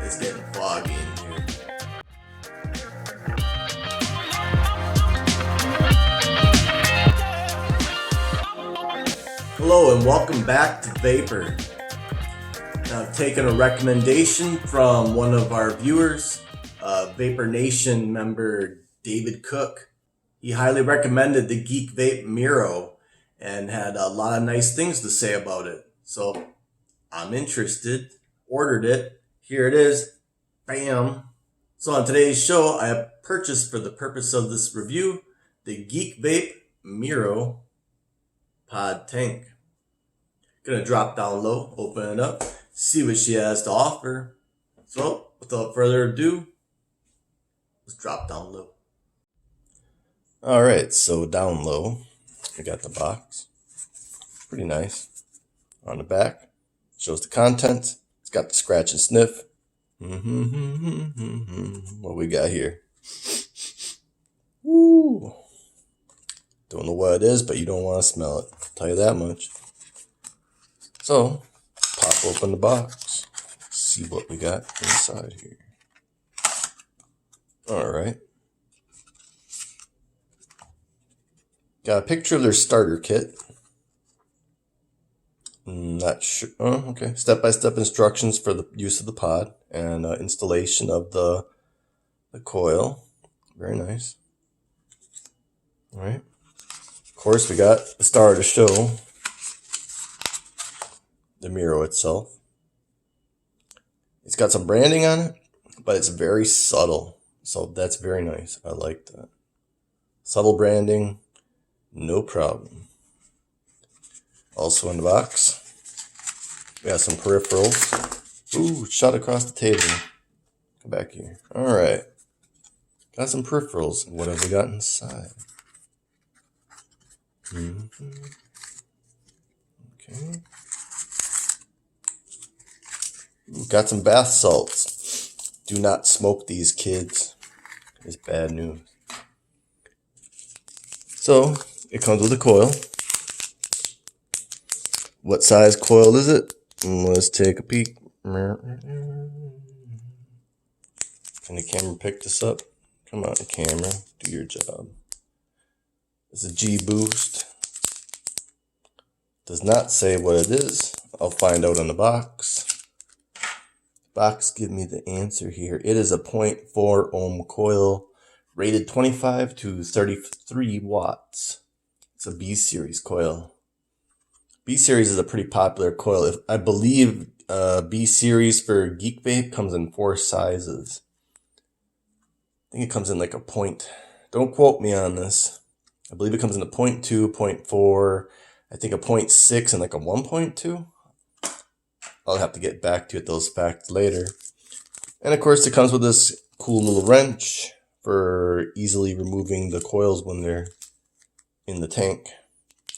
It's getting foggy in here. Hello and welcome back to Vapor. Now, I've taken a recommendation from one of our viewers, Vapor Nation member David Cook. He highly recommended the Geek Vape Mero and had a lot of nice things to say about it. So I'm interested, ordered it. Here it is. Bam. So on today's show, I have purchased for the purpose of this review the Geek Vape Mero Pod Tank. Gonna drop down low, open it up, see what she has to offer. So without further ado, let's drop down low. Alright, so down low, we got the box. Pretty nice. On the back, shows the contents. It's got the scratch and sniff. What we got here? Woo! Don't know what it is, but you don't want to smell it. I'll tell you that much. So, pop open the box. See what we got inside here. Alright. Got a picture of their starter kit. Not sure. Oh, okay. Step-by-step instructions for the use of the pod and installation of the coil. Very nice. All right. Of course, we got the star of the show, the Mero itself. It's got some branding on it, but it's very subtle. So that's very nice. I like that. Subtle branding, no problem. Also in the box, we got some peripherals. Ooh, shot across the table. Come back here. All right. Got some peripherals. What have we got inside? Okay. Ooh, got some bath salts. Do not smoke these, kids. It's bad news. So, it comes with a coil. What size coil is it? Let's take a peek. Can the camera pick this up? Come on, camera. Do your job. It's a G Boost. Does not say what it is. I'll find out on the box. Box give me the answer here. It is a 0.4 ohm coil, rated 25 to 33 watts. It's a B series coil. B series is a pretty popular coil. I believe B series for Geek Vape comes in 4 sizes. I think it comes in like a point. Don't quote me on this. I believe it comes in a 0.2, 0.4, I think a 0.6 and like a 1.2. I'll have to get back to you at those facts later. And of course it comes with this cool little wrench for easily removing the coils when they're in the tank.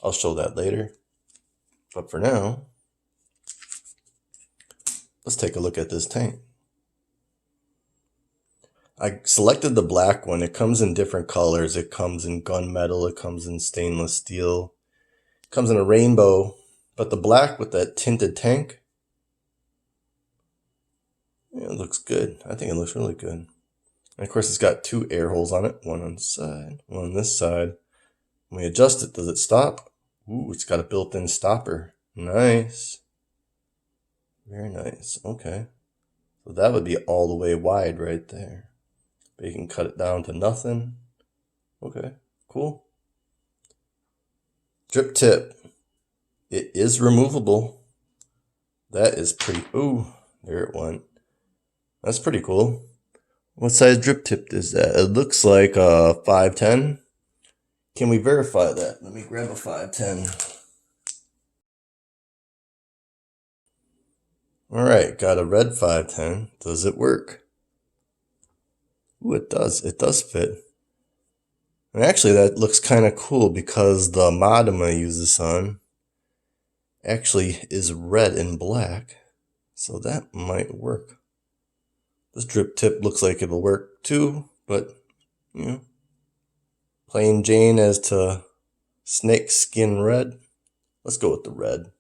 I'll show that later. But for now, let's take a look at this tank. I selected the black one. It comes in different colors. It comes in gunmetal. It comes in stainless steel. It comes in a rainbow. But the black with that tinted tank, yeah, it looks good. I think it looks really good. And of course, it's got 2 air holes on it. One on the side, one on this side. When we adjust it, does it stop? Ooh, it's got a built-in stopper. Nice. Very nice. Okay. So that would be all the way wide right there. But you can cut it down to nothing. Okay, cool. Drip tip. It is removable. That is pretty... Ooh, there it went. That's pretty cool. What size drip tip is that? It looks like a 510. Can we verify that? Let me grab a 510. Alright, got a red 510. Does it work? Ooh, it does. It does fit. And actually that looks kind of cool because the mod I'm going to use this on actually is red and black. So that might work. This drip tip looks like it'll work too, but, you know, plain Jane as to snake skin red. Let's go with the red.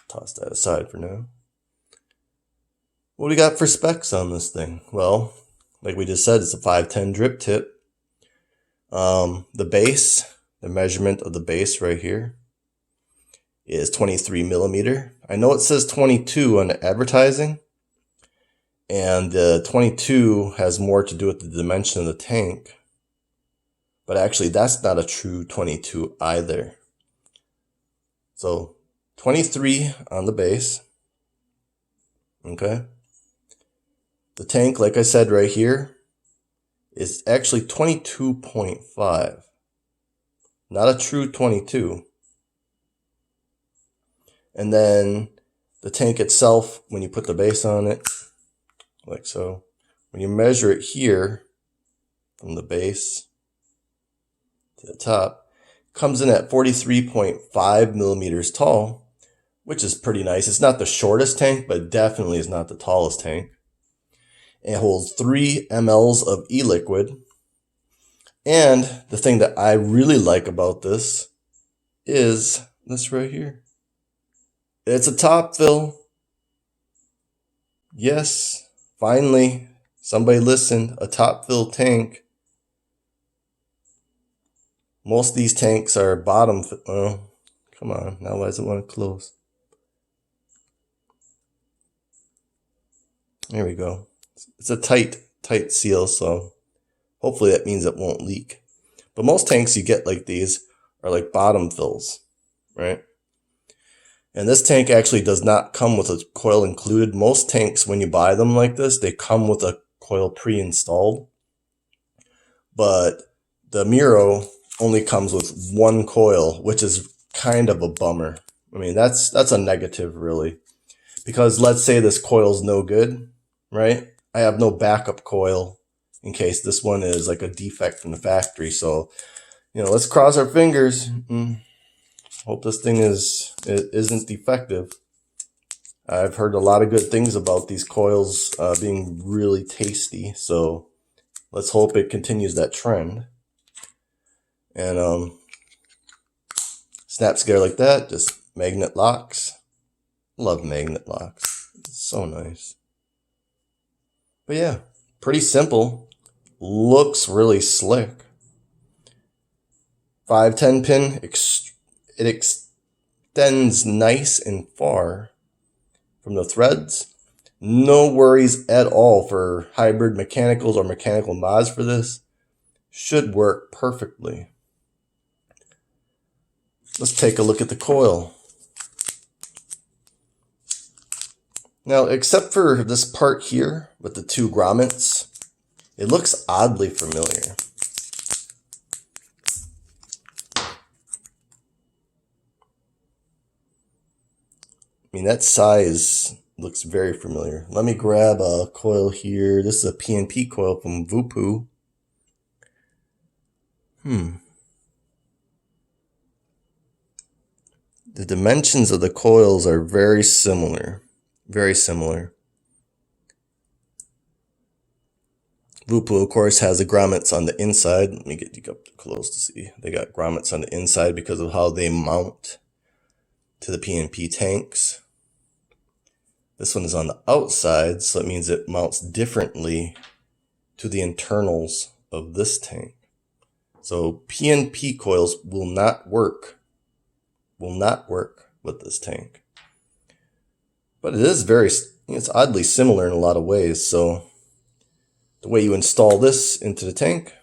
Toss that aside for now. What do we got for specs on this thing? Well, like we just said, it's a 510 drip tip. The base, the measurement of the base right here is 23 millimeter. I know it says 22 on the advertising, and the 22 has more to do with the dimension of the tank. But actually, that's not a true 22 either. So 23 on the base. Okay. The tank, like I said right here, is actually 22.5. Not a true 22. And then the tank itself, when you put the base on it, like so, when you measure it here, from the base to the top, comes in at 43.5 millimeters tall, which is pretty nice. It's not the shortest tank, but definitely is not the tallest tank. It holds 3 mLs of e-liquid. And the thing that I really like about this is this right here. It's a top fill. Yes, finally, somebody listened. A top fill tank. Most of these tanks are bottom fill. Oh, come on. Now why does it want to close? There we go. It's a tight seal, so hopefully that means it won't leak. But most tanks you get like these are like bottom fills, right? And this tank actually does not come with a coil included. Most tanks, when you buy them like this, they come with a coil pre-installed. But the Mero only comes with 1 coil, which is kind of a bummer. I mean, that's a negative, really. Because let's say this coil's no good, right? I have no backup coil in case this one is like a defect from the factory. So, let's cross our fingers. Hope this thing isn't defective. I've heard a lot of good things about these coils being really tasty. So let's hope it continues that trend. And snap scare like that, just magnet locks. Love magnet locks. It's so nice. But yeah, pretty simple. Looks really slick. 510 pin. It extends nice and far from the threads. No worries at all for hybrid mechanicals or mechanical mods for this. Should work perfectly. Let's take a look at the coil. Now, except for this part here with the 2 grommets, it looks oddly familiar. I mean, that size looks very familiar. Let me grab a coil here. This is a PNP coil from Vape. The dimensions of the coils are very similar. Very similar. Vape, of course, has the grommets on the inside. Let me get you up close to see. They got grommets on the inside because of how they mount to the PNP tanks. This one is on the outside, so it means it mounts differently to the internals of this tank. So PNP coils will not work with this tank. But it is it's oddly similar in a lot of ways. So the way you install this into the tank,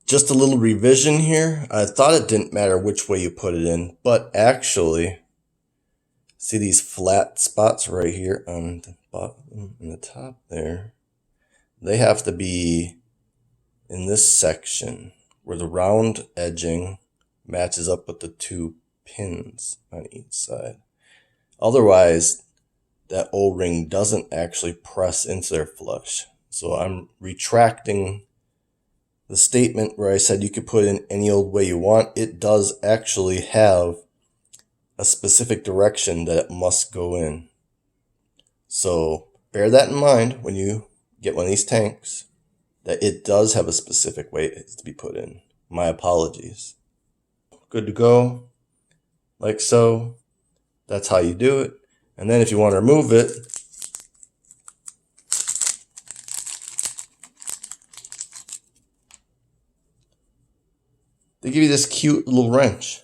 just a little revision here. I thought it didn't matter which way you put it in, but actually, see these flat spots right here on the bottom and the top there? They have to be in this section where the round edging matches up with the 2 pins on each side. Otherwise, that O-ring doesn't actually press into their flush. So I'm retracting the statement where I said you could put in any old way you want. It does actually have a specific direction that it must go in. So bear that in mind when you get one of these tanks, that it does have a specific way it to be put in. My apologies. Good to go. Like so. That's how you do it. And then if you want to remove it, they give you this cute little wrench.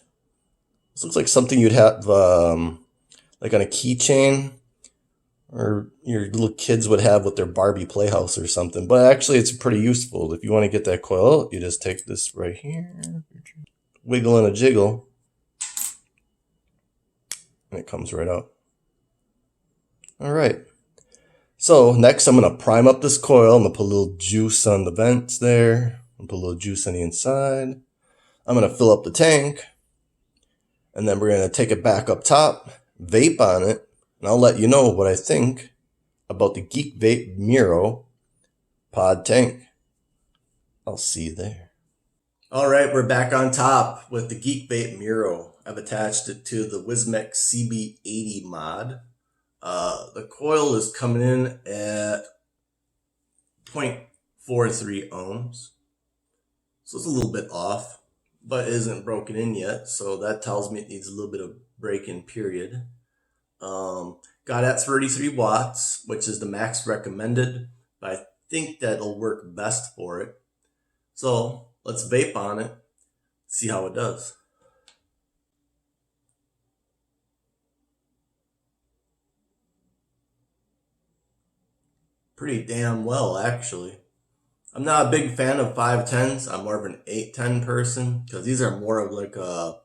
This looks like something you'd have like on a keychain, or your little kids would have with their Barbie playhouse or something. But actually, it's pretty useful. If you want to get that coil out, you just take this right here, wiggle and a jiggle, and it comes right out. All right. So next, I'm going to prime up this coil. I'm going to put a little juice on the vents there. I'm going to put a little juice on the inside. I'm going to fill up the tank. And then we're going to take it back up top, vape on it, and I'll let you know what I think about the Geek Vape Mero pod tank. I'll see you there. All right, we're back on top with the Geek Vape Mero. I've attached it to the Wismec CB80 mod. The coil is coming in at 0.43 ohms. So it's a little bit off, but isn't broken in yet. So that tells me it needs a little bit of break-in period. Got at 33 watts, which is the max recommended, but I think that'll work best for it. So let's vape on it, see how it does. Pretty damn well, actually. I'm not a big fan of 510s. I'm more of an 810 person because these are more of like a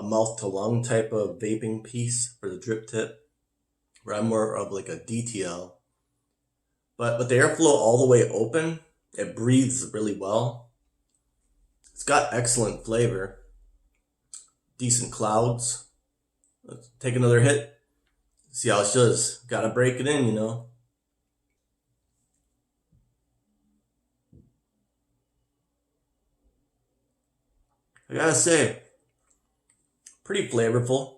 mouth to lung type of vaping piece for the drip tip, where I'm more of like a DTL. But with the airflow all the way open, it breathes really well. It's got excellent flavor, decent clouds. Let's take another hit, see how it does. Gotta break it in, you know. I gotta say, pretty flavorful.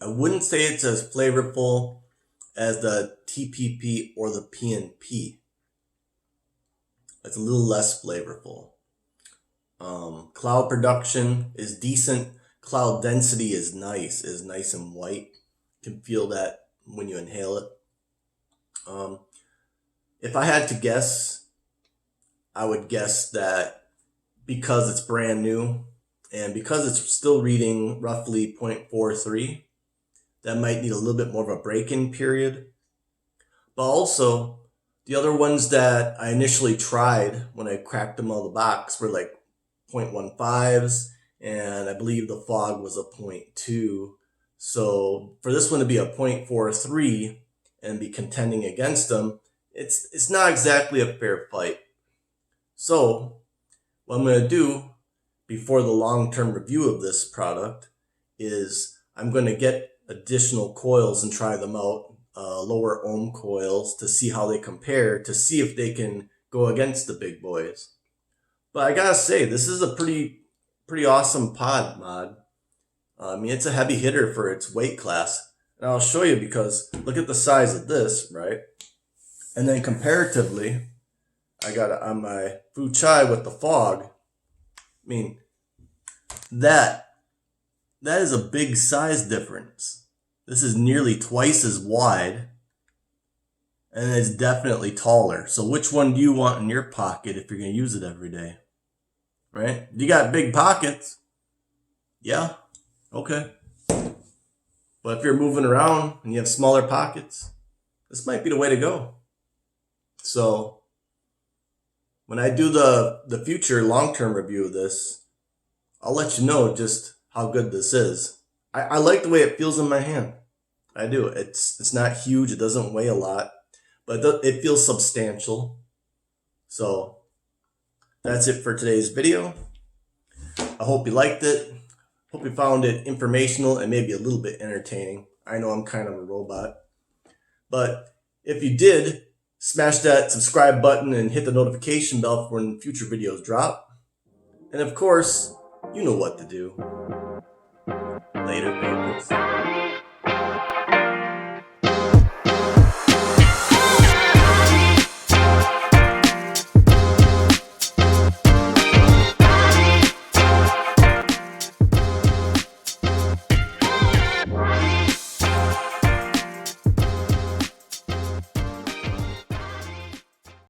I wouldn't say it's as flavorful as the TPP or the PNP. It's a little less flavorful. Cloud production is decent. Cloud density is nice and white. You can feel that when you inhale it. If I had to guess, I would guess that because it's brand new and because it's still reading roughly 0.43, that might need a little bit more of a break-in period. But also, the other ones that I initially tried when I cracked them out of the box were like 0.15s, and I believe the fog was a 0.2. So for this one to be a 0.43 and be contending against them, it's not exactly a fair fight. So what I'm going to do before the long-term review of this product is I'm going to get additional coils and try them out, lower ohm coils, to see how they compare, to see if they can go against the big boys. But I gotta say, this is a pretty awesome pod mod. I mean, it's a heavy hitter for its weight class. And I'll show you because look at the size of this, right? And then comparatively, I got it on my Fu Chai with the fog. I mean, that is a big size difference. This is nearly twice as wide, and it's definitely taller. So which one do you want in your pocket if you're going to use it every day? Right? You got big pockets. Yeah, okay. But if you're moving around and you have smaller pockets, this might be the way to go. So when I do the future long-term review of this, I'll let you know just how good this is. I like the way it feels in my hand. I do. It's not huge. It doesn't weigh a lot, but it feels substantial. So that's it for today's video. I hope you liked it. Hope you found it informational and maybe a little bit entertaining. I know I'm kind of a robot. But if you did, smash that subscribe button and hit the notification bell for when future videos drop. And of course, you know what to do. Later, papers.